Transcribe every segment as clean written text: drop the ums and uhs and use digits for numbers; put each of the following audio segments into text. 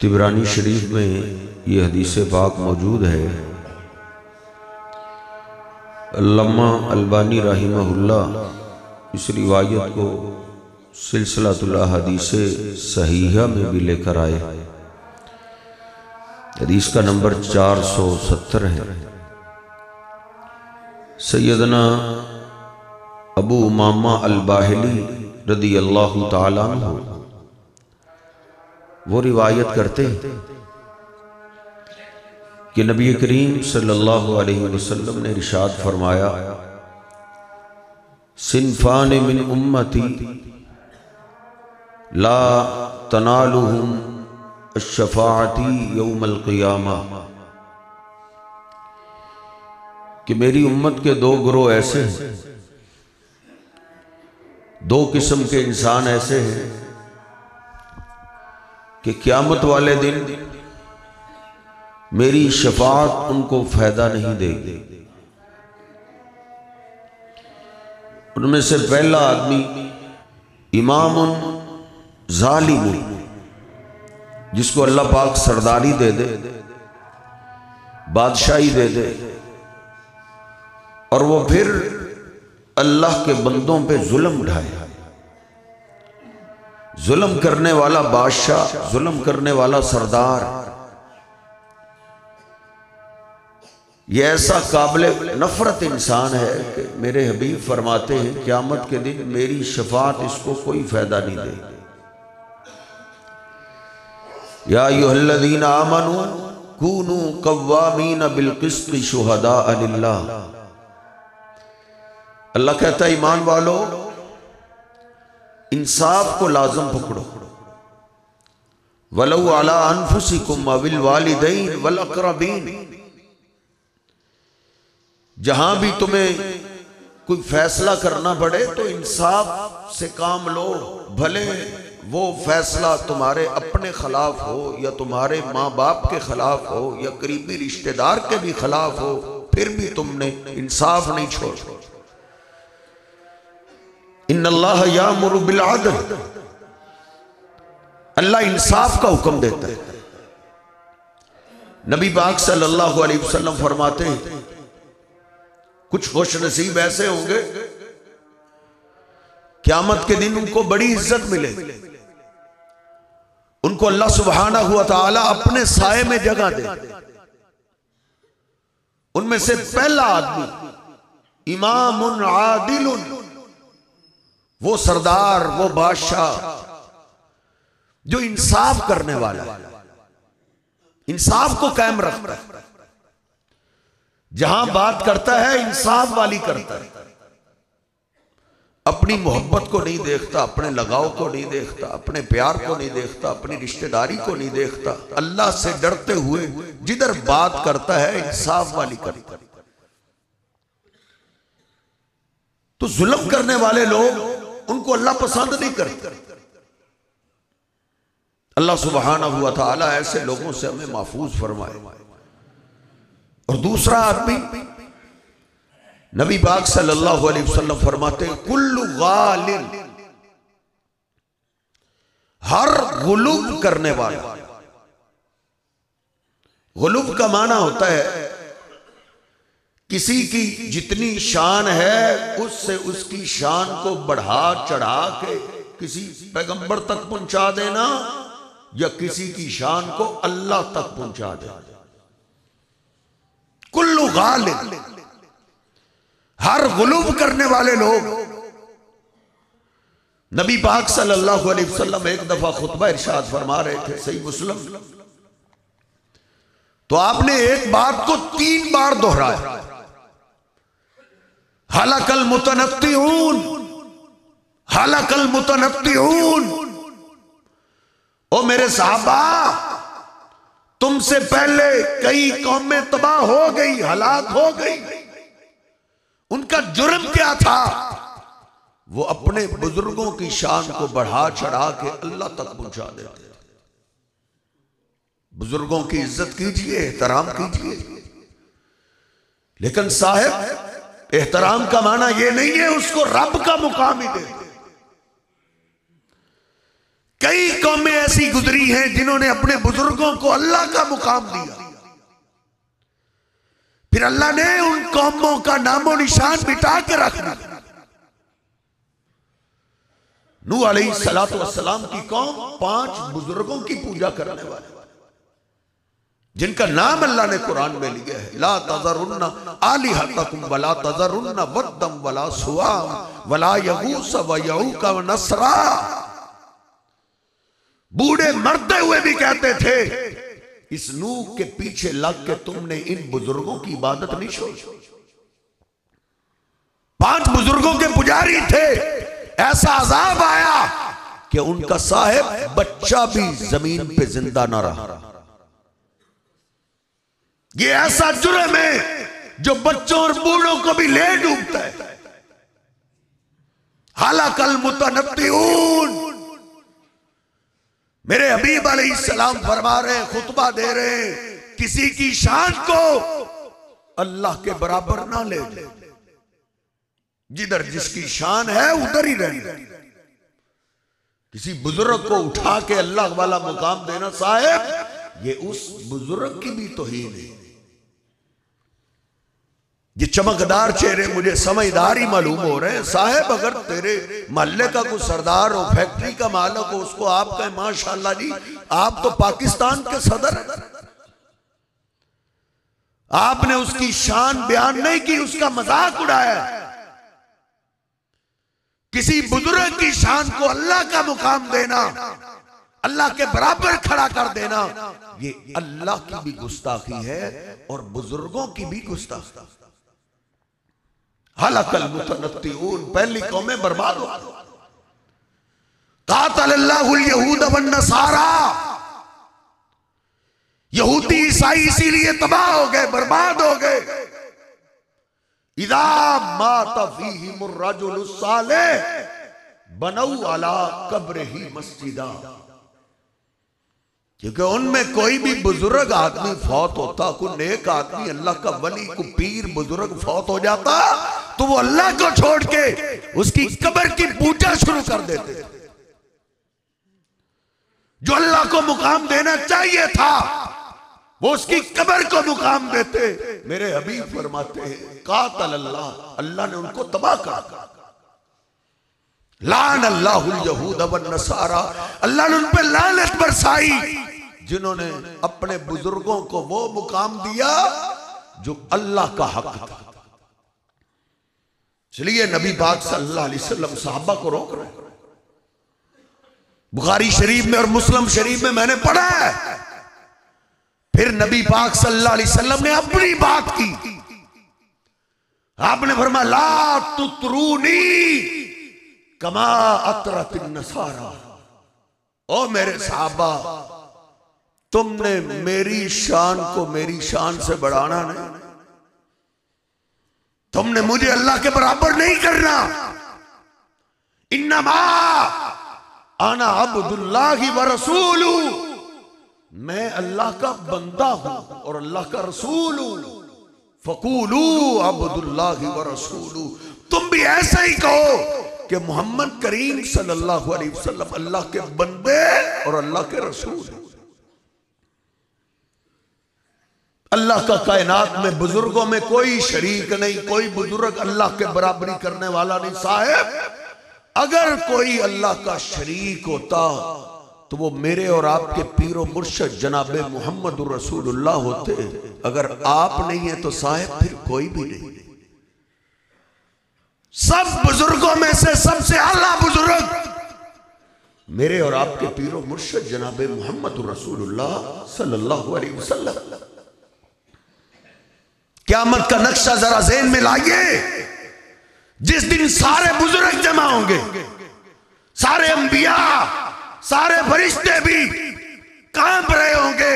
तिबरानी शरीफ में ये हदीस पाक मौजूद है। अल्लामा अलबानी रहमहुल्लाह इस रिवायत को सिलसिलातुल अहादीस सहीहा में भी लेकर आए। हदीस का नंबर 470 है। सैयदना अबू उमामा अल-बाहिली रदी अल्लाह ताला अन्हु वो रिवायत करते कि नबी करीम सल्लल्लाहु अलैहि वसल्लम ने इरशाद फरमाया, सिनफान मिन उम्मती ला तनालुहुम अश्शफाअती यौमल क़ियामा, कि मेरी उम्मत के दो ग्रोह ऐसे हैं, दो किस्म के इंसान ऐसे हैं कि क़यामत वाले दिन मेरी शफाअत उनको फायदा नहीं देगी। उनमें से पहला आदमी इमामुन ज़ालिमुन, जिसको अल्लाह पाक सरदारी दे दे, बादशाही दे दे, और वो फिर अल्लाह के बंदों पे जुल्म ढाए। जुल्म करने वाला बादशाह, जुल्म करने वाला सरदार, ये ऐसा काबिल नफरत इंसान है कि मेरे हबीब फरमाते हैं क़यामत के दिन मेरी शफाअत इसको कोई फायदा नहीं देगी। या अय्युहल्लज़ीना आमनू कूनू कव्वामीन बिलक़िस्ति शुहदाअ लिल्लाह। अल्लाह कहता है ईमान वालो इंसाफ को लाज़म पकड़ो। वलौ अला अनफुसिकुम अविल वालिदैन वल अक़रबीन, जहां भी तुम्हें कोई फैसला करना पड़े तो इंसाफ से काम लो, भले वो फैसला तुम्हारे अपने खिलाफ हो या तुम्हारे माँ बाप के खिलाफ हो या करीबी रिश्तेदार के भी खिलाफ हो, फिर भी तुमने इंसाफ नहीं छोड़ा। इन्नल्लाह यामुरु बिल अदल, अल्लाह इंसाफ का हुक्म देता है। नबी पाक सल्लल्लाहु अलैहि वसल्लम फरमाते हैं कुछ खुश नसीब ऐसे होंगे क़यामत के दिन उनको बड़ी इज्जत मिलेगी, उनको अल्लाह सुब्हानहु व तआला अपने साए में जगह दे। उनमें से पहला आदमी इमामुन आदिलुन, वो सरदार, वो बादशाह जो इंसाफ करने वाला है, इंसाफ को कायम रखता है, जहां बात करता है इंसाफ वाली करता है, अपनी मोहब्बत को नहीं देखता, अपने लगाव को नहीं देखता, अपने प्यार को नहीं देखता, अपनी रिश्तेदारी को नहीं देखता, अल्लाह से डरते हुए जिधर बात करता है इंसाफ वाली करता है। तो जुल्म करने वाले लोग उनको अल्लाह पसंद नहीं करता। अल्लाह सुब्हानहु व तआला ऐसे लोगों से हमें महफूज फरमाए। और दूसरा आदमी नबी पाक सल्लल्लाहु अलैहि वसल्लम फरमाते हैं कुल्लु गालिल, हर गुलूब करने वाला। गुलूब का माना होता है किसी की जितनी शान है उससे उसकी शान को बढ़ा चढ़ा के किसी पैगंबर तक पहुंचा देना, या किसी की शान को अल्लाह तक पहुंचा देना। कुल्लु गालिब, हर गुलूब करने वाले लोग। नबी पाक सल्लल्लाहु अलैहि वसल्लम एक दफा खुतबा इरशाद फरमा रहे थे, सही मुस्लिम, तो आपने एक बात को 3 बार दोहराया, हलकल मुतनत्तिऊन, हलकल मुतनत्तिऊन। ओ मेरे साहबा, तुमसे पहले कई कौमें तबाह हो गई, हलाक हो गई। उनका जुर्म क्या था? वो अपने बुजुर्गों की शान को बढ़ा चढ़ा के अल्लाह तक पहुंचा देते थे। बुजुर्गों की इज्जत कीजिए, एहतराम कीजिए, लेकिन साहब एहतराम का माना यह नहीं है उसको रब का मुकाम ही दे। कई कौमें ऐसी गुजरी हैं जिन्होंने अपने बुजुर्गों को अल्लाह का मुकाम दिया, फिर अल्लाह ने उन कौमों का नामो निशान मिटा के रख दिया। नूह अलैहिस्सलातु वस्सलाम की कौम 5 बुजुर्गों की पूजा करने वाले, जिनका नाम अल्लाह ने कुरान में लिया है, ला तज़रुन्ना आलिहतकुम वला तज़रुन्ना वद्दम वला सुवाम वला यगूस व यऊक व नसरा। बूढ़े मरते हुए भी कहते थे, इस नूह के पीछे लग के तुमने इन बुजुर्गों की इबादत नहीं छोड़ी। 5 बुजुर्गों के पुजारी थे, ऐसा अजाब आया कि उनका साहिब बच्चा भी जमीन पे जिंदा ना रहा। ये ऐसा जुर्म है जो बच्चों और बूढ़ों को भी ले डूबता है। हलाकल मुतनत्तिऊन, मेरे हबीब अलैहिस्सलाम फरमा रहे, खुतबा दे रहे, किसी की शान को अल्लाह के बराबर ना ले ले। जिधर जिसकी शान है उधर ही रहना। किसी बुजुर्ग को उठा के अल्लाह वाला मुकाम देना, साहब ये उस बुजुर्ग की भी तौहीन है। ये चमकदार चेहरे मुझे समझदार ही मालूम हो रहे हैं। साहब अगर तेरे मोहल्ले का कोई सरदार हो, फैक्ट्री का मालिक हो, उसको आप कहें माशाल्लाह जी आप तो पाकिस्तान के सदर हैं, आपने उसकी शान बयान नहीं की, उसका मजाक उड़ाया। किसी बुजुर्ग की शान को अल्लाह का मुकाम देना, अल्लाह के बराबर खड़ा कर देना, ये अल्लाह की भी गुस्ताखी है और बुजुर्गों की भी गुस्ताखी। हलाकल मुतनत्तिऊन, पहली कौमें बर्बाद हो गई। कातलल्लाहुल यहूद वन नसारा, यहूदी ईसाई इसीलिए तबाह हो गए, बर्बाद हो गए। इदा माता फीहिमुर रजुलुस सालिह बनऊ अला कब्रिही मस्जिदा, क्योंकि उनमें कोई भी बुजुर्ग आदमी फौत होता, कोई नेक आदमी अल्लाह का वली को पीर बुजुर्ग फौत हो जाता, तो वो अल्लाह को छोड़ के उसकी कब्र की पूजा शुरू कर देते। जो अल्लाह को मुकाम देना चाहिए था वो उसकी कब्र को मुकाम देते। मेरे हबीब फरमाते हैं, कातल अल्लाह, अल्लाह ने उनको तबाह कर, लान अल्लाहुल यहूद वन नसारा, अल्लाह ने उन पे लानत बरसाई जिन्होंने अपने बुजुर्गों को वो मुकाम दिया जो अल्लाह का हक था। इसलिए नबी पाक सल्लल्लाहु अलैहि वसल्लम सहाबा को रोक रहे। बुखारी शरीफ में और मुस्लिम शरीफ में मैंने पढ़ा है, फिर नबी पाक सल्लल्लाहु अलैहि वसल्लम ने अपनी बात की। आपने फरमाया, ला तुतरूनी कमा अतरतिन नसारा, ओ मेरे सहाबा तुमने मेरी शान को मेरी शान से बढ़ाना नहीं, तुमने मुझे अल्लाह के बराबर नहीं करना। इन्नमा आना अब्दुल्लाहि व रसूलु, मैं अल्लाह का बंदा हूं और अल्लाह का रसूल हूं। फकूलू अब्दुल्लाहि व रसूलु, तुम भी ऐसा ही कहो कि मोहम्मद करीम सल्लल्लाहु अलैहि वसल्लम अल्लाह के बंदे और अल्लाह के रसूल हैं। अल्लाह का कायनात में बुजुर्गों में कोई शरीक नहीं, कोई बुजुर्ग अल्लाह के बराबरी करने वाला नहीं। साहब अगर कोई अल्लाह का शरीक होता तो वो मेरे और आपके पीरो मुर्शद जनाबे मोहम्मद रसूलुल्लाह होते। अगर आप नहीं है तो साहब फिर कोई भी नहीं। सब बुजुर्गों में से सबसे आला बुजुर्ग मेरे और आपके पीरो मुर्शद जनाबे मोहम्मद रसूलुल्लाह सल्लल्लाहु अलैहि वसल्लम। क़यामत का नक्शा जरा ज़हन में लाइए। जिस दिन सारे बुजुर्ग जमा होंगे, सारे अंबिया, सारे फरिश्ते भी कांप रहे होंगे,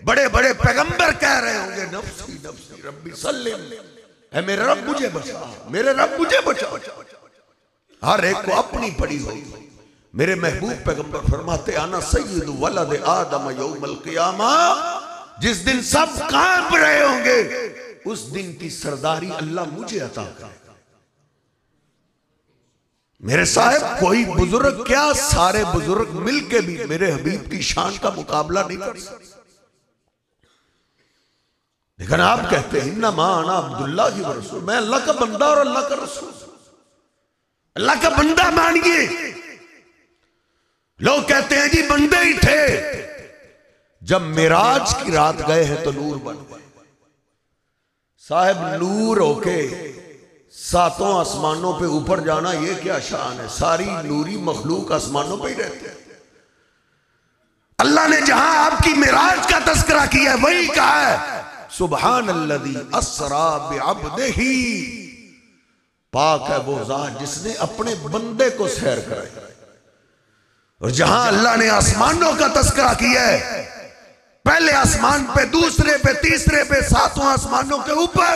बड़े बड़े पैगंबर कह रहे होंगे, नफ्सी नफ्सी रब्बी सल्लिम, ऐ मेरे रब मुझे बचा, मेरे रब मुझे बचा। हर एक को अपनी पड़ी होगी। मेरे महबूब पैगंबर फरमाते, आना सय्यिदु वलद आदम यौमल क़ियामा। जिस दिन सब कांप रहे होंगे उस दिन की सरदारी अल्लाह मुझे अता करेगा। मेरे साहब कोई बुजुर्ग क्या सारे बुजुर्ग मिलके भी मेरे हबीब की शान का मुकाबला नहीं कर सकते। लेकिन आप कहते हैं इन्ना माना अब्दुल्लाह की रसूल, मैं अल्लाह का बंदा और अल्लाह का रसूल, अल्लाह का बंदा मानिए। लोग कहते हैं जी बंदे ही थे, जब मिराज की रात गए हैं तो नूर बन गए। साहब नूर होके सातों आसमानों पे ऊपर जाना ये क्या शान है। सारी नूरी मखलूक आसमानों पे ही रहते हैं। अल्लाह ने जहां आपकी मिराज का तस्करा किया है वही कहा है सुबहान अल्लज़ी अस्रा बिअब्दिही, पाक है वो ज़ात जिसने अपने बंदे को सैर कराया। और जहां अल्लाह ने आसमानों का तस्करा किया है, पहले आसमान पे, दूसरे पे, तीसरे पे, सातों आसमानों के ऊपर,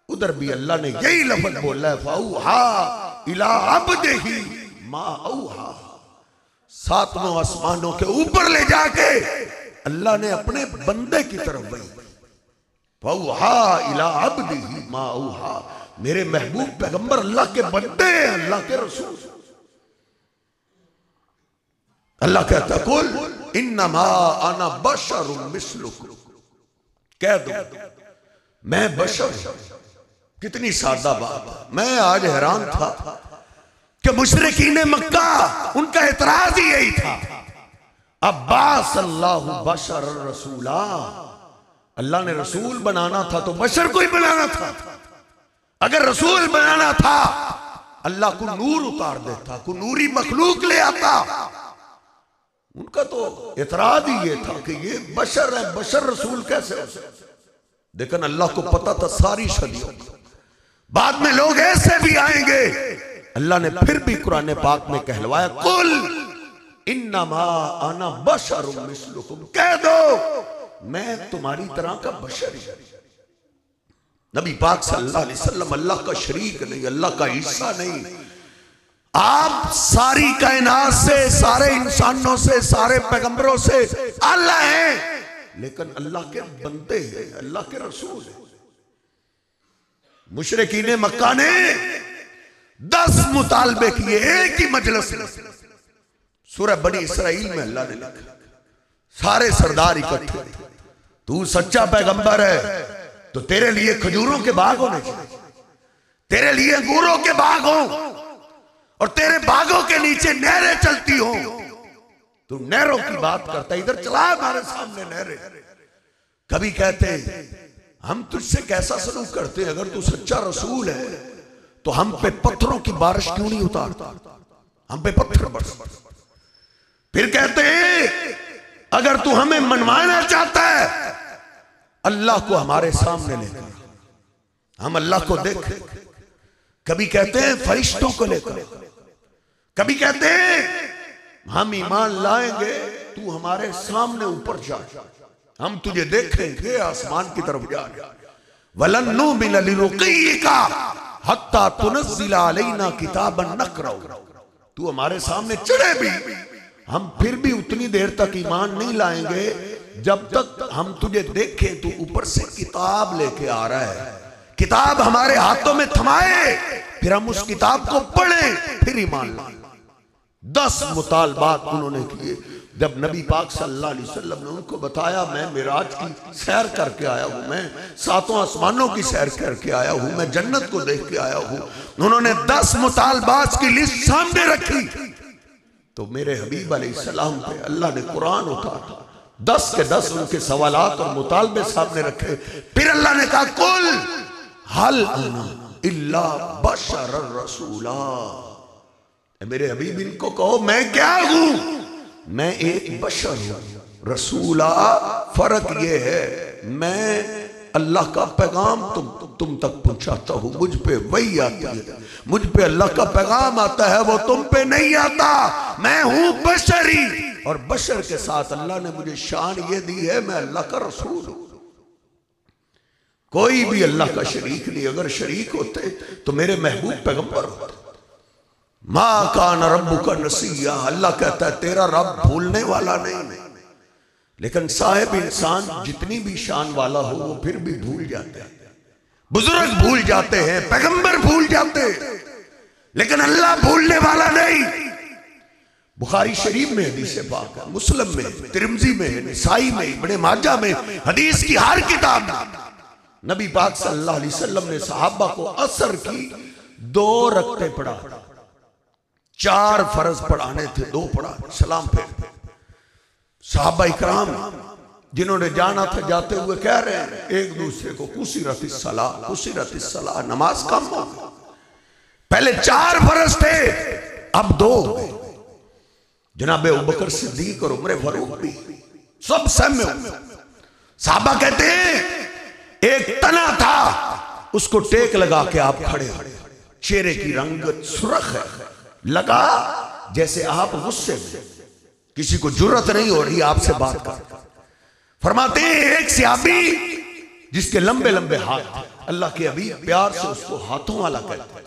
उधर भी अल्लाह ने यही लफ्ज़ बोला है फौहा इला अब्दिही मा औहा। सातों आसमानों के ऊपर ले जाके अल्लाह ने अपने बंदे की तरफ वही फौहा इला अब्दिही मा औहा। मेरे महबूब पैगंबर अल्लाह के बंदे हैं, अल्लाह के रसूल। अल्लाह कहता कुल इन्नमा अना बशरुम मिस्लुकुम, कह दो मैं बशर हूं। कितनी सादा बात। मैं आज हैरान था कि मुशरिकीन मक्का उनका एतराज ही यही था, अब्बास अल्लाहु बशर रसूला, अल्लाह ने रसूल बनाना था तो बशर को ही बनाना था। अगर रसूल बनाना था अल्लाह को नूर उतार देता, को नूरी मखलूक ले आता। उनका तो एतराज ही ये था कि ये बशर है, बशर रसूल कैसे हो सकते। लेकिन अल्लाह को पता था सारी सदियों का बाद में लोग ऐसे भी आएंगे। अल्लाह ने फिर भी कुरान पाक में कहलवाया कुल इन्नमा अना बशरुम मिस्लुकुम, कह दो मैं तुम्हारी तरह का बशर हूं। नबी पाक सल्लल्लाहु अलैहि वसल्लम अल्लाह का शरीक नहीं, अल्लाह का हिस्सा नहीं। आप सारी कायनात से, सारे इंसानों से, सारे पैगंबरों से अल्लाह है, लेकिन अल्लाह के बंदे हैं, अल्लाह के रसूल हैं। मुशरिकीन मक्का ने 10 मुतालबे किए एक ही मजलिस में। सूरह बनी इसराइल में अल्लाह ने लिखा, सारे सरदार इकट्ठे, तू सच्चा पैगंबर है तो तेरे लिए खजूरों के बाग होने चाहिए, तेरे लिए अंगूरों के बाग हो और तेरे बागों के नीचे नहरें चलती हो। तू नहरों की बात करता, इधर चला हमारे सामने नहरें। कभी कहते हम तुझसे कैसा सलूक करते हैं, अगर तू सच्चा रसूल है तो हम पे पत्थरों की बारिश क्यों नहीं उतारता, हम पे पत्थर बरस। फिर कहते हैं अगर तू हमें मनवाना चाहता है अल्लाह को हमारे सामने लेकर, हम अल्लाह को देख। कभी कहते हैं फरिश्तों को लेकर, कभी कहते हैं हम ईमान लाएंगे तू हमारे सामने ऊपर जा, हम तुझे देखेंगे आसमान की तरफ जा। वलन नुमिन लिरुक़ीका हत्ता तुनज़्ज़िला अलैना किताबन नक़रऊ, तू हमारे सामने चढ़े भी हम फिर भी उतनी देर तक ईमान नहीं लाएंगे जब तक हम तुझे देखें तू ऊपर से किताब लेके आ रहा है, किताब हमारे हाथों में थमाए, फिर हम उस किताब को पढ़ें, फिर ईमान लाएं। 10 मुतालबात उन्होंने किए। जब नबी पाक सल्लल्लाहु अलैहि वसल्लम ने उनको बताया मैं मिराज की सैर करके आया हूं, मैं सातों आसमानों की सैर करके आया हूं, मैं जन्नत को देख के आया हूं, उन्होंने 10 मुतालबात की लिस्ट सामने रखी। तो मेरे हबीब अलैहिस्सलाम पे अल्लाह ने कुरान उतारा, 10 के 10 उनके सवालात और मुतालबे सामने रखे। फिर अल्लाह ने कहा कुल हल अना इल्ला बशर रसूला, मेरे हबीब इनको कहो मैं क्या हूं, मैं एक बशर हूं। रसूला फर्क ये है मैं अल्लाह का पैगाम तुम तक पहुंचाता हूं, मुझ पे वही आती है, मुझ पे अल्लाह का पैगाम आता है, वो तुम पे नहीं आता। मैं हूं बशरी और बशर के साथ अल्लाह ने मुझे शान ये दी है मैं अल्लाह का रसूल हूं। कोई भी अल्लाह का शरीक नहीं, अगर शरीक होते तो मेरे महबूब पैगंबर होते। माँ कान रब्बुका नसिया, अल्लाह कहता है तेरा रब भूलने वाला नहीं। लेकिन साहिब इंसान जितनी भी शान वाला हो वो फिर भी भूल जाते हैं, बुजुर्ग भूल जाते हैं, पैगंबर भूल जाते हैं। लेकिन अल्लाह भूलने वाला नहीं। बुखारी शरीफ में हदीस पाक है, मुस्लिम में, तिरमिज़ी में, निसाई में, इब्ने माजा में, हदीस की हर किताब में नबी पाक सल्लल्लाहु अलैहि वसल्लम ने सहाबा को असर की 2 रकते पढ़ा, 4 फर्ज पढ़ाने थे, 2 पढ़ा, सलाम फेर। सहाबा इकराम जिन्होंने जाना था जाते हुए कह रहे हैं एक दूसरे को कुसिरतिस सलाह, नमाज कम हो गई। पहले 4 फर्ज थे, अब 2 हो गए। जनाबे अबू बकर सिद्दीक और उमर फारूक भी सब सहमे हुए। साहबा कहते हैं एक तना था, उसको टेक लगा के आप खड़े हो, चेहरे की रंगत सुर्ख है, लगा जैसे आप गुस्से में, किसी को जुर्रत नहीं हो रही आपसे बात कर। फरमाते हैं एक सहाबी जिसके लंबे लंबे हाथ, अल्लाह के हबीब प्यार से उसको हाथों वाला कहते हैं,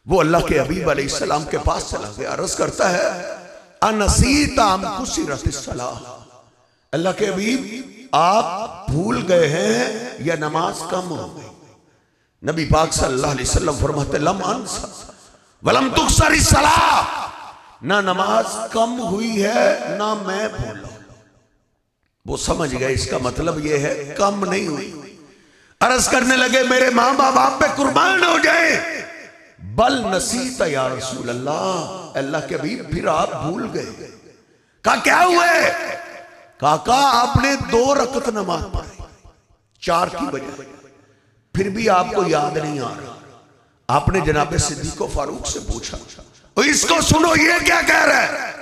वो अल्लाह के हबीब अलैहिस्सलाम के पास चला गया, अर्ज करता है अनसीता अम कुसिरतिस सलाह, अल्लाह के हबीब आप भूल गए हैं या नमाज कम हो गई। नबी पाक सल्लल्लाहु अलैहि वसल्लम फरमाते लम अनसा वलम तुक्सरिस सलाह, ना नमाज कम हुई है ना मैं भूला। वो समझ गए इसका मतलब ये है कम नहीं हुई। अर्ज करने लगे मेरे माँ बाप आप पे कुर्बान हो जाए, बल नसीता या रसूल अल्लाह, अल्लाह के हबीब फिर आप भूल गए। कहा क्या हुए? काका आपने 2 रकत नमाज पढ़ी 4 की बजाय, फिर भी आपको याद नहीं आ रहा। आपने जनाब सिद्दीक फारूक से पूछा, इसको सुनो ये क्या कह रहा है?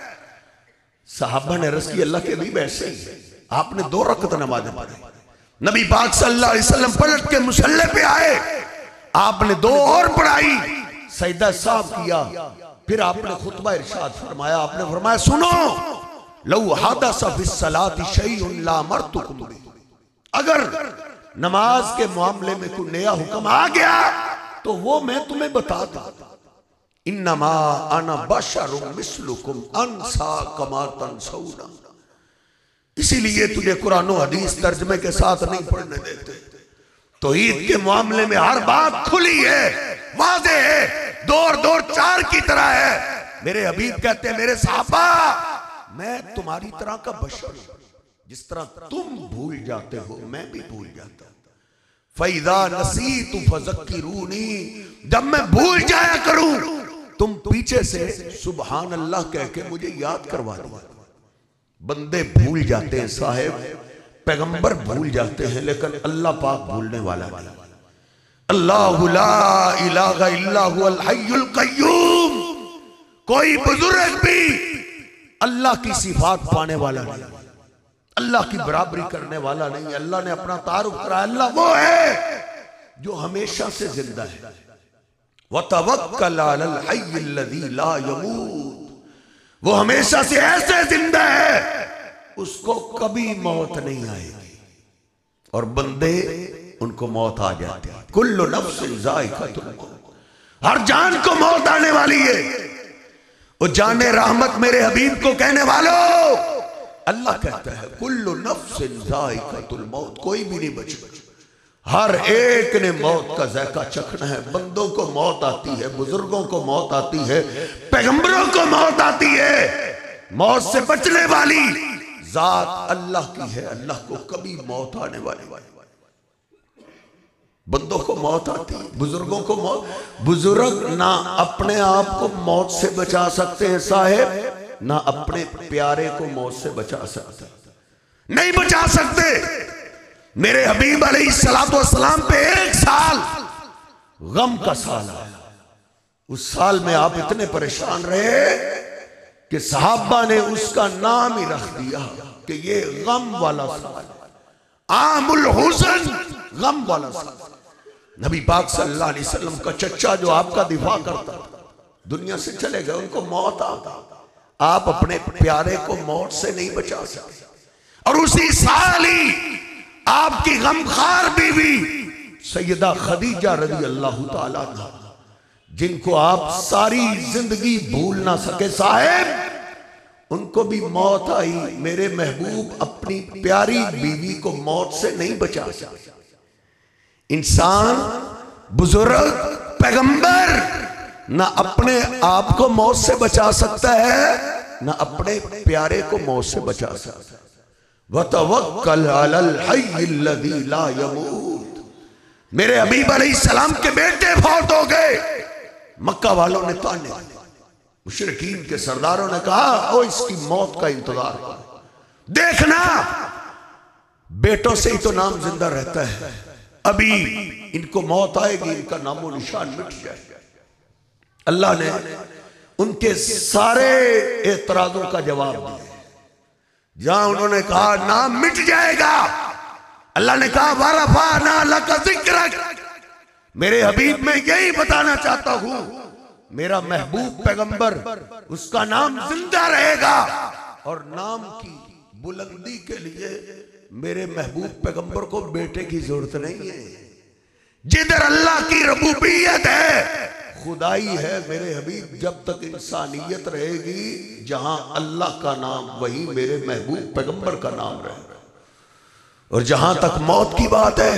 साहबा ने अर्ज की अल्लाह के हबीब ऐसे ही है, आपने 2 रकत नमाज पढ़ी। नबी पाक सल्लल्लाहु अलैहि वसल्लम पलट के मुसल्ले पे आए, आपने 2 और पढ़ाई, सजदा साफ किया, फिर आपने खुतबा इरशाद फरमाया, आपने फरमाया सुनो लौ हादसा फिस सलाति शैउन ला अमरतुकुम बिही, अगर नमाज के मामले में कोई नया हुक्म आ गया तो वो मैं तुम्हें बता दूं। इन्नमा अना बशरुम मिस्लुकुम अनसा कमा तनसौना, इसीलिए तुझे कुरान और हदीस तर्जमे के साथ नहीं पढ़ने देते। तो ईद के मामले में हर बात खुली है, वाज़ेह है, दौर 4 की तरह है। मेरे हबीब कहते हैं मेरे सहाबा मैं तुम्हारी तरह का बशर हूं, जिस तरह तुम भूल जाते हो मैं भी भूल जाता हूं। फैज़ा नसीतु फज़क्किरूनी, जब मैं भूल जाया करूं तुम पीछे से सुबहान अल्लाह कह के मुझे याद करवा दो। बंदे भूल जाते हैं साहेब, पैगंबर भूल जाते हैं, लेकिन अल्लाह पाक भूलने वाला नहीं। अल्लाहु ला इलाहा इल्ला हुवल हय्युल कय्यूम, कोई बुजुर्ग भी अल्लाह की सिफात पाने वाला नहीं, अल्लाह की बराबरी करने वाला नहीं। अल्लाह ने अपना तारुफ कराया, अल्लाह वो है जो हमेशा से जिंदा है। वतवक्कल अलल हय्यिल लज़ी ला यमूत, वो हमेशा से ऐसे जिंदा है उसको कभी मौत नहीं आएगी, और बंदे उनको मौत आ जाती है। कुल्लु नफ्सिन ज़ाइक़तुल मौत, हर जान को मौत आने वाली है। वो जाने रहमत मेरे हबीब को कहने वालों, अल्लाह कहता है कुल्लु नफ्सिन ज़ाइक़तुल मौत, कोई भी नहीं बचेगा, हर एक ने मौत का जायका चखना है। बंदों को मौत आती है, बुजुर्गों को मौत आती है, पैगंबरों को मौत आती है। मौत से बचने वाली जात अल्लाह की है, अल्लाह को कभी मौत आने वाली। बंदों को मौत आती है, बुजुर्गों को मौत, बुजुर्ग ना अपने आप को मौत से बचा सकते हैं साहेब, ना अपने प्यारे को मौत से बचा सकते, नहीं बचा सकते। मेरे हबीब अलैहिस्सलातु वस्सलाम पे 1 साल गम का साल आया, उस साल में आप इतने परेशान रहे कि सहाबा ने उसका नाम ही रख दिया कि ये गम वाला साल, आमुल हुज़न, गम वाला साल। नबी पाक सल्लल्लाहु अलैहि वसल्लम का चचा जो आपका दिफा करता दुनिया से चले गए, उनको मौत आ गई। आप अपने प्यारे को मौत से नहीं बचा सकते, और उसी साल ही आपकी गमखार बीवी सैयदा खदीजा रज़ी अल्लाह ताला अन्हा, जिनको आप सारी जिंदगी भूल ना सके साहेब, उनको भी मौत आई। मेरे महबूब अपनी प्यारी बीवी को मौत से नहीं बचा सकते। इंसान, बुजुर्ग, पैगंबर ना अपने आप को मौत से बचा सकता है, ना अपने प्यारे को मौत से बचा सकता है। वतवक्कल अलल हय्यिल्लज़ी ला यमूत। मेरे हबीब अलैहिस्सलाम के बेटे फौत हो गए। मक्का वालों ने ताने, मुशरिकीन के सरदारों ने कहा ओ इसकी मौत का इंतजार करो, देखना बेटों से ही तो नाम जिंदा रहता है, अभी इनको मौत आएगी, इनका नामो निशान मिट जाएगा। अल्लाह ने उनके सारे एतराजों का जवाब दिया। जहां उन्होंने कहा नाम मिट जाएगा, अल्लाह ने कहा वरफ़अना लका ज़िक्रक। मेरे हबीब में यही बताना चाहता हूं, मेरा महबूब पैगंबर उसका नाम जिंदा रहेगा। और नाम की बुलंदी के लिए मेरे महबूब पैगंबर को बेटे की जरूरत नहीं है। जिधर अल्लाह की रबूबियत है, खुदाई है, मेरे हबीब जब तक इंसानियत रहेगी, जहां अल्लाह का नाम वही मेरे महबूब पैगंबर का नाम रहेगा। और जहां तक मौत की बात है,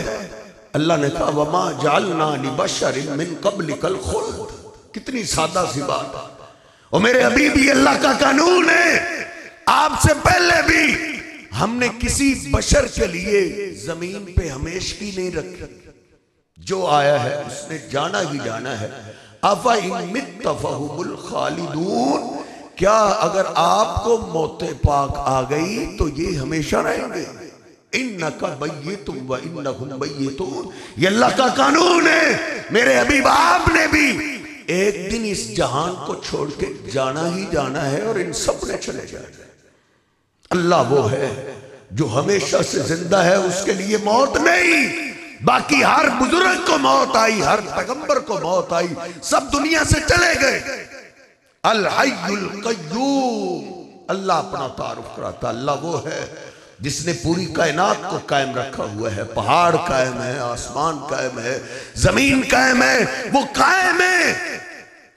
अल्लाह ने कहा वमा जअलना लिबशरिन मिन क़ब्लिकल खुल्द। कितनी सादा सी बात है। और मेरे हबीब ये अल्लाह का कानून है, आपसे पहले भी हमने किसी बशर के लिए जमीन पे हमेशगी नहीं रखी। जो आया है उसने जाना ही जाना है। अफ़ा इन मित्त फ़हुमुल खालिदून। क्या अगर आपको मौते पाक आ गई तो ये हमेशा रहेंगे? इन्नका मय्यितुम व इन्नहुम मय्यितून। ये अल्लाह का कानून है। मेरे हबीब आपने भी एक दिन इस जहान को छोड़ के जाना ही जाना है और इन सब ने चले जाना। अल्लाह वो है जो हमेशा से जिंदा है, उसके लिए मौत नहीं। बाकी हर बुजुर्ग को मौत आई, हर पैगंबर को मौत आई, सब दुनिया से चले गए। अल हय्युल कय्यूम। अल्लाह अपना तारुफ कराता, अल्लाह वो है जिसने पूरी कायनात को कायम रखा हुआ है। पहाड़ कायम है, आसमान कायम है, जमीन कायम है, वो कायम है।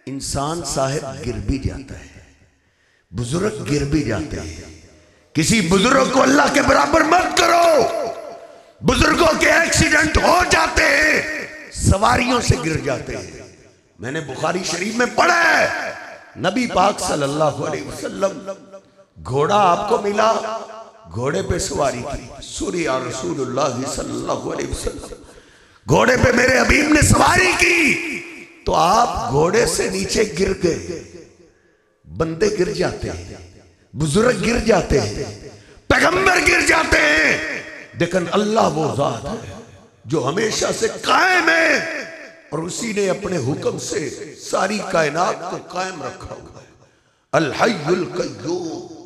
इंसान साहिब गिर भी जाता है, बुजुर्ग गिर भी जाते हैं। किसी बुजुर्ग को अल्लाह के बराबर मत करो। बुजुर्गों के एक्सीडेंट हो जाते हैं, सवारियों से गिर जाते हैं। मैंने बुखारी शरीफ में पढ़ा है, नबी पाक सल्लल्लाहु अलैहि वसल्लम घोड़ा आपको मिला, घोड़े पे सवारी की। सूर्य रसूलुल्लाह सल्लल्लाहु अलैहि वसल्लम घोड़े पे मेरे हबीब ने सवारी की, तो आप घोड़े से नीचे गिर गए। बंदे गिर जाते हैं, बुजुर्ग गिर जाते हैं, पैगंबर गिर जाते हैं, लेकिन अल्लाह वो जात है जो हमेशा से कायम है और उसी ने अपने हुक्म से सारी कायनात को कायम रखा हुआ है। अल हय्युल कय्यूम।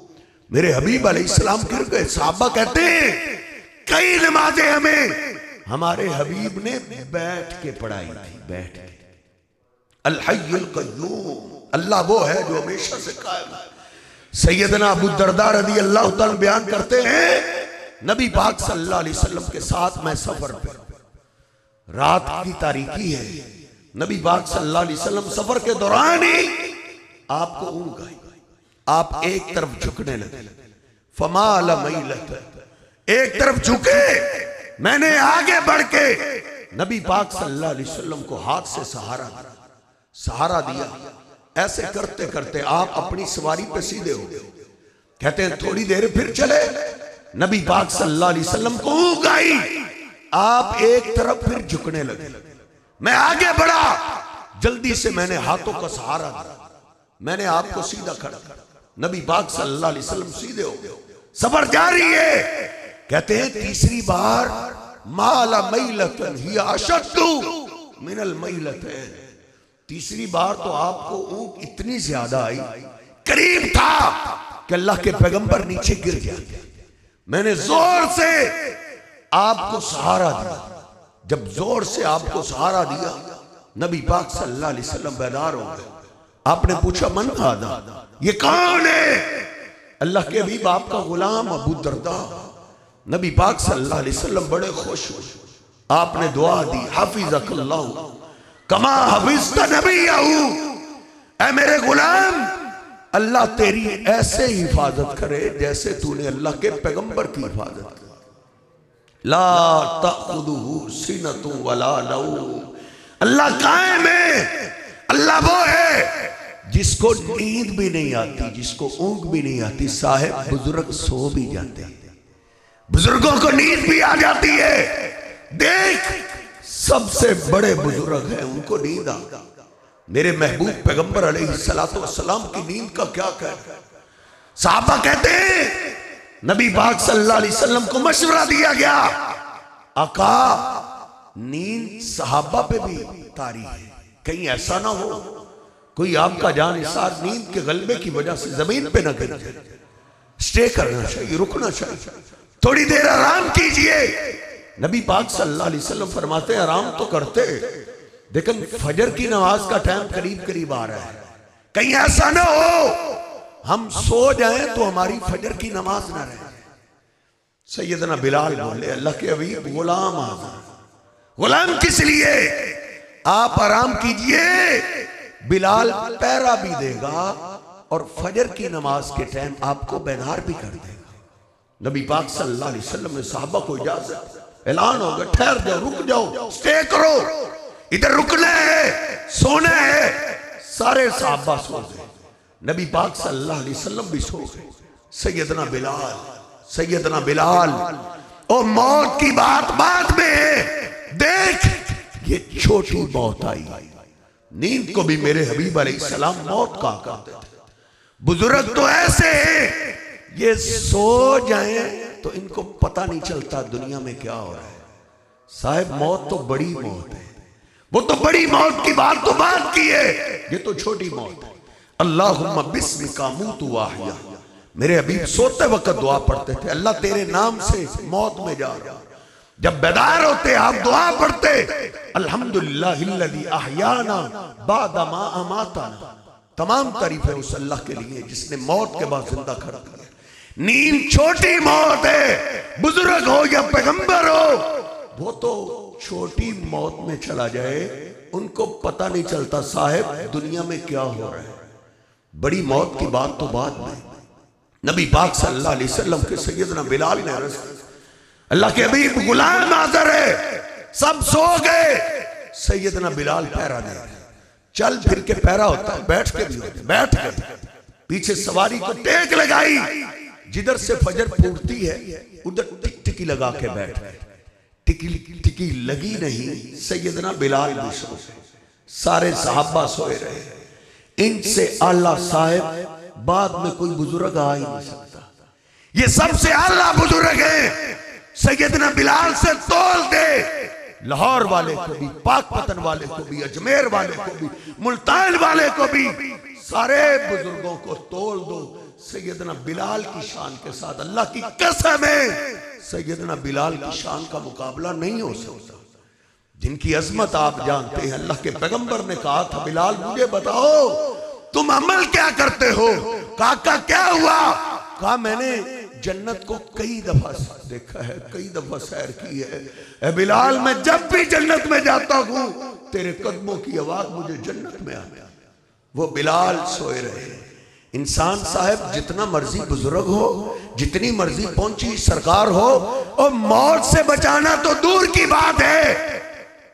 मेरे हबीब अलैहिस्सलाम गिर गए। साहबा कहते हैं कई नमाजें हमें हमारे हबीब ने बैठ के पढ़ाई थी, बैठ के। अल हय्युल कय्यूम। अल्लाह वो है जो हमेशा से कायम है। सैयदना अबू दरदा रज़ी अल्लाह तआला बयान करते हैं, नबी पाक सल्लल्लाहु अलैहि वसल्लम के साथ मैं सफर पे, रात की तारीकी है, नबी पाक सल्लल्लाहु अलैहि वसल्लम सफर के दौरान ही आपको ऊँग आई, आप एक तरफ झुकने लगे। फमाल मैलत। एक तरफ झुके, मैंने आगे बढ़ के नबी पाक सल्लल्लाहु अलैहि वसल्लम को हाथ से सहारा दिया। ऐसे करते करते आप अपनी सवारी पे सीधे हो गए। कहते हैं थोड़ी देर फिर चले, नबी पाक सल्लल्लाहु अलैहि वसल्लम को ऊँग आई, आप एक तरफ फिर झुकने लगे। मैं आगे बढ़ा, जल्दी से मैंने हाथों का सहारा दिया, मैंने आपको सीधा खड़ा कर। नबी पाक सल्लल्लाहु अलैहि वसल्लम सीधे हो गए। सफर जारी है। कहते हैं तीसरी बार माला मैलतन हिया अशद्दु मिनल मैलतैन। तीसरी बार तो आपको ऊँग इतनी ज्यादा आई, करीब था कि अल्लाह के पैगंबर नीचे गिर गया। मैंने जोर से आपको सहारा दिया। जब जोर से आपको सहारा दिया, नबी पाक सल्लल्लाहु अलैहि वसल्लम बेदार हो गए। आपने पूछा मन हादा, ये कौन है? अल्लाह के हबीब आपका गुलाम अबू दरदा। नबी पाक सल्लल्लाहु अलैहि वसल्लम बड़े खुश हुए। आपने दुआ दी, हाफिज़कल्लाहु कमा हफिज़्त नबियहू। ऐ मेरे गुलाम, अल्लाह तेरी ऐसे हिफाजत करे जैसे तूने अल्लाह के पैगंबर की हिफाजत की। ला तअखुदुहु सिनतुन वला नौम। अल्लाह कायम है, अल्लाह वो है जिसको नींद भी नहीं आती, जिसको ऊँग भी नहीं आती। साहब बुजुर्ग सो भी जाते हैं, बुजुर्गों को नींद भी आ जाती है। देख सबसे बड़े बुजुर्ग हैं, उनको नींद आ। मेरे महबूब पैगंबर अलैहिस्सलातु वस्सलाम की नींद का क्या कहना। साहबा कहते हैं नबी पाक सल्लल्लाहु अलैहि वसल्लम को मशवरा दिया गया, आका नींद सहाबा पे भी तारी है, कहीं ऐसा ना हो कोई आपका जानिसार नींद के गलबे की वजह से जमीन पे ना गिर जाए। स्टे करना चाहिए, रुकना चाहिए, थोड़ी देर आराम कीजिए। नबी पाक सल्लल्लाहु अलैहि वसल्लम फरमाते हैं आराम तो करते, लेकिन फजर की नमाज का टाइम करीब करीब आ रहा है, कहीं ऐसा ना हो हम सो जाएं तो हमारी फजर की नमाज ना रहे। सैयदना बिलाल बोले अल्लाह के हबीब गुलाम आज़म, गुलाम किस लिए? आप आराम कीजिए, बिलाल पहरा भी देगा और फजर की नमाज के टाइम आपको बेदार भी कर देगा। नबी पाक सल्लल्लाहु अलैहि वसल्लम ने साहबा को इजाजत, ऐलान हो गया ठहर जाओ, रुक जाओ, स्टे करो, इधर रुकना है, सोना है। सारे साहबा सो गए, नबी पाक सल्लल्लाहु अलैहि वसल्लम भी सो गए। सैयदना बिलाल, सैयदना बिलाल, ओ मौत की बात बाद में है। देख ये छोटी मौत आई, नींद को भी मेरे हबीब अलैहिस्सलाम मौत कहा करते थे। बुजुर्ग तो ऐसे हैं ये सो जाएं तो इनको पता नहीं चलता दुनिया में क्या हो रहा है। साहब मौत तो बड़ी मौत है, वो तो बड़ी मौत की बात तो बात की है, ये तो छोटी मौत है। अल्लाहुम्मा बिस्मिका अमूतु व अहया, मेरे हबीब सोते वक्त दुआ पढ़ते थे, अल्लाह तेरे नाम से मौत में जा रहा। जब बेदार होते आप दुआ पढ़ते अल्हम्दुलिल्लाहिल्लज़ी अहयाना बादा मा अमाताना। तमाम तारीफ है उस अल्लाह के लिए जिसने मौत के बाद जिंदा कर दिया। नींद छोटी मौत है, बुजुर्ग हो या पैगंबर हो, वो तो छोटी मौत में चला जाए उनको पता नहीं चलता साहब दुनिया में क्या हो रहा है। बड़ी मौत की बात तो बाद में। नबी पाक सल्लल्लाहु अलैहि वसल्लम के सैयदना बिलाल ने अर्ज़ की, अल्लाह के हबीब गुलाम हाज़िर है, सब सो गए। सैयदना बिलाल पहरा दे, चल फिर के पहरा होता है, बैठ के भी होता, बैठ गए, पीछे सवारी को टेक लगाई, जिधर से फजर फूटती है उधर टिक टिकी लगा के बैठ गए। टिकी टिकी लगी नहीं, सैयदना बिलाल भी सो, सारे सहाबा सोए रहे। इनसे आला साहब बाद में कोई बुजुर्ग आ ही नहीं सकता, ये सबसे आला बुजुर्ग है। सैयदना बिलाल से तोल दे, लाहौर वाले को भी, पाकपतन वाले को भी, अजमेर वाले को भी, मुल्तान वाले को भी, सारे बुजुर्गों को तोल दो सैयदना बिलाल की शान के साथ। अल्लाह की कसम है सैयदना बिलाल की शान का मुकाबला नहीं हो सकता, जिनकी अजमत आप जानते हैं। अल्लाह के पैगंबर ने कहा था बिलाल मुझे बताओ तुम अमल क्या करते हो? काका क्या हुआ? कहा मैंने जन्नत को कई दफा देखा है, कई दफा सैर की है। ए बिलाल मैं जब भी जन्नत में जाता हूं तेरे कदमों की आवाज मुझे जन्नत में आ गया। वो बिलाल सोए रहे। इंसान साहब जितना मर्जी बुजुर्ग हो, जितनी मर्जी पहुंची सरकार हो, और मौत से बचाना तो दूर की बात है,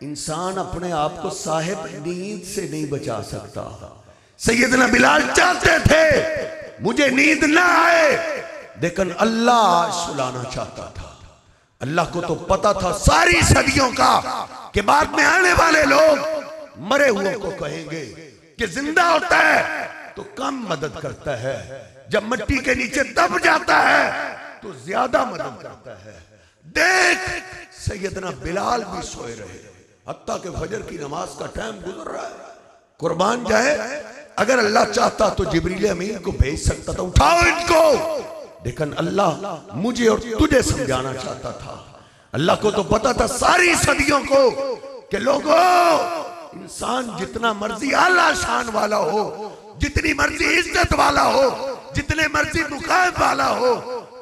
इंसान अपने आप को साहिब नींद से नहीं बचा सकता। सैयदना बिलाल चाहते थे मुझे नींद ना आए, लेकिन अल्लाह सुलाना चाहता था। अल्लाह को तो पता था सारी सदियों का कि बाद में आने वाले लोग मरे हुए को कहेंगे कि जिंदा होता है तो कम मदद करता है, जब मिट्टी के नीचे दब जाता है तो ज्यादा मदद करता है। देख सैयदना बिलाल भी सोए रहे, हत्ता के फजर की नमाज का टाइम गुजर रहा है। कुर्बान जाए, अगर अल्लाह चाहता तो जिब्रील अमीन को भेज सकता था, उठाओ इनको, लेकिन अल्लाह मुझे और तुझे समझाना चाहता था। अल्लाह को तो पता था सारी सदियों को कि लोगों, इंसान जितना मर्जी आला शान वाला हो, जितनी मर्जी इज्जत वाला हो, जितने मर्जी मुकाम वाला हो,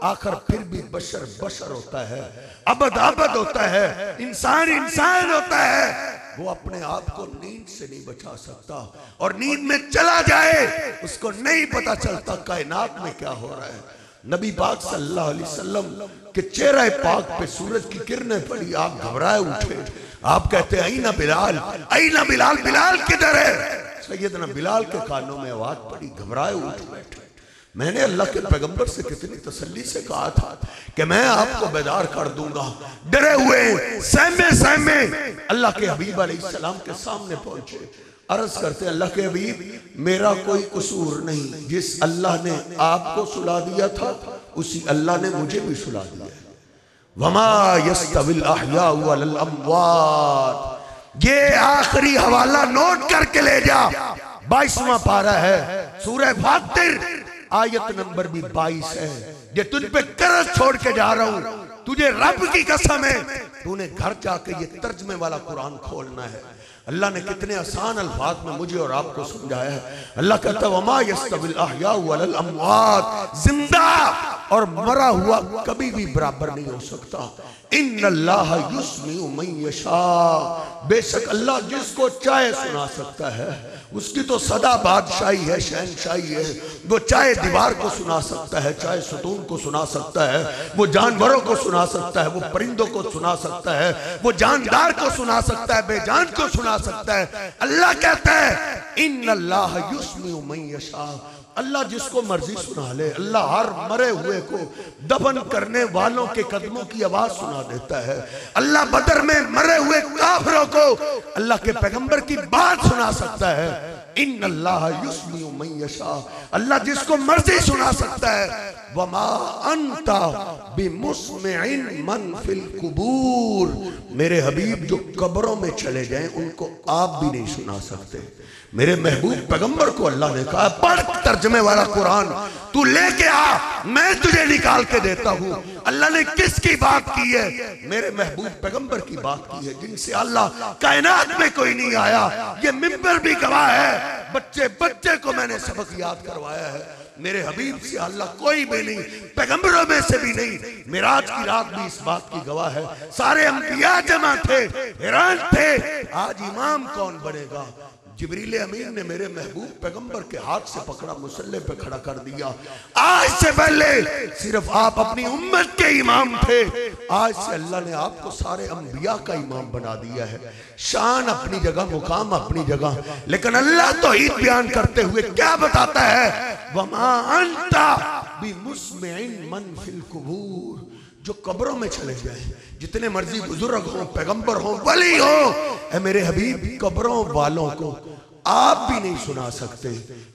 आखिर फिर भी बशर बशर होता है, अबद अबद होता है, इंसान इंसान होता है। वो अपने आप को नींद से नहीं बचा सकता, और नींद में चला जाए उसको नहीं पता चलता कायनात में क्या हो रहा है। नबी पाक सल्लल्लाहु अलैहि वसल्लम के चेहरे पाक पे सूरज की किरणें पड़ी, आप घबराए उठे। आप कहते हैं आई ना बिलाल, आई ना बिलाल, बिलाल किधर है? सैयदना बिलाल के कानों में आवाज पड़ी, घबराए उठ बैठे। मैंने अल्लाह के पैगंबर से कितनी तसल्ली से कहा था कि मैं आपको बेदार कर दूंगा। डरे हुए सहमे सहमे अल्लाह के हबीब अलैहिस्सलाम के सामने पहुंचे। अर्ज करते अल्लाह के हबीब, मेरा कोई कसूर नहीं, जिस अल्लाह ने आपको सुला दिया था उसी अल्लाह ने मुझे भी सुला दिया है। वमा यस्तविल अहया वल अमवात। ये आखिरी हवाला नोट करके ले जा, 22वां पारा है सूरह फातिर, आयत नंबर भी 22 है। ये तुझ पे कर्ज छोड़ के जा रहा हूं, तुझे रब की कसम है, तूने घर जाके ये तर्जमे वाला कुरान खोलना है। अल्लाह ने कितने आसान अल्फाज में मुझे और आपको समझाया है। अल्लाह कहता है वमा यस्तविल अहया वल अमवात, जिंदा और मरा हुआ कभी भी बराबर नहीं हो सकता। इन्नल्लाह युस्मिउ मन यशा, बेशक अल्लाह जिसको चाहे सुना सकता है, उसकी तो सदा बादशाही है, शहनशाही है। वो चाहे दीवार को सुना सकता है, चाहे सतून को सुना सकता है, वो जानवरों को सुना सकता है, वो परिंदों को सुना सकता है, वो जानदार को सुना सकता है, बेजान को सुना सकता है। अल्लाह कहता है इन्नल्लाह युस्मिउ मन यशा, अल्लाह जिसको मर्जी सुना ले। अल्लाह हर मरे हुए को दफन करने वालों के कदमों की आवाज सुना देता है। अल्लाह बदर में मरे हुए काफिरों को अल्लाह के पैगंबर की बात सुना सकता है। इन्नल्लाह युस्मिउ मन यशा, अल्लाह जिसको मर्जी सुना सकता है। वमा अंता बिमुस्मिइन मन फिल कुबूर, मेरे हबीब जो कब्रों में चले जाएं उनको आप भी नहीं सुना सकते। मेरे महबूब पैगंबर को अल्लाह ने कहा पढ़ तर्जमे वाला कुरान, तू लेके आ, मैं तुझे निकाल के देता हूँ। अल्लाह ने किसकी बात की है? मेरे महबूब पैगंबर की बात की है, जिनसे अल्लाह कायनात में कोई नहीं आया। ये मिंबर भी गवाह है, बच्चे बच्चे को मैंने सबक याद करवाया है। मेरे हबीब से अल्लाह कोई भी नहीं, पैगंबरों में से भी नहीं। मिराज की रात भी इस बात की गवाह है। सारे अंबिया जमा थे, हैरान थे, आज इमाम कौन बनेगा? जिब्रील अमीन ने मेरे महबूब पैगंबर के हाथ से पकड़ा, मुसल्ले पे खड़ा कर दिया। आज से पहले सिर्फ आप अपनी उम्मत के इमाम थे, आज से अल्लाह ने आपको सारे अंबिया का इमाम बना दिया है। शान अपनी जगह, मुकाम अपनी जगह, लेकिन अल्लाह तौहीद बयान करते हुए क्या बताता है? वमा अंता बिमुस्मिइन मन फिल कुबूर, जो कब्रों में चले जाए, जितने मर्जी बुजुर्ग हो, पैगंबर हो, वली हो, ऐ मेरे हबीब कब्रों वालों को आप भी नहीं सुना सकते।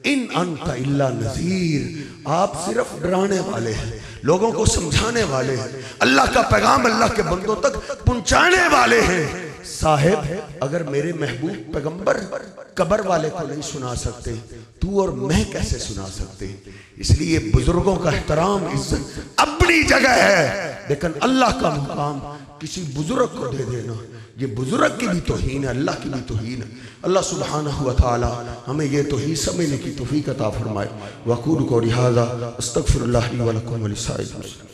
इन अंता इल्ला नज़ीर, आप सिर्फ डराने वाले हैं, लोगों को समझाने वाले हैं, अल्लाह का पैगाम अल्लाह के बंदों तक पहुंचाने वाले हैं। साहिब अगर मेरे महबूब पैगंबर कब्र वाले को नहीं सुना सकते, तू और मैं कैसे सुना सकते? इसलिए बुजुर्गों का एहतराम, इज्जत अपनी जगह है, लेकिन अल्लाह का मुकाम किसी बुजुर्ग को दे देना, ये बुजुर्ग की भी तौहीन है, अल्लाह की भी तौहीन है। अल्लाह सुब्हानहु व तआला हमें ये तौहीद समझने की तौफीक अता फरमाए। वक़ूलु क़ौली हाज़ा अस्तग़फिरुल्लाह ली व लकुम व लिसाइरिल मुस्लिमीन।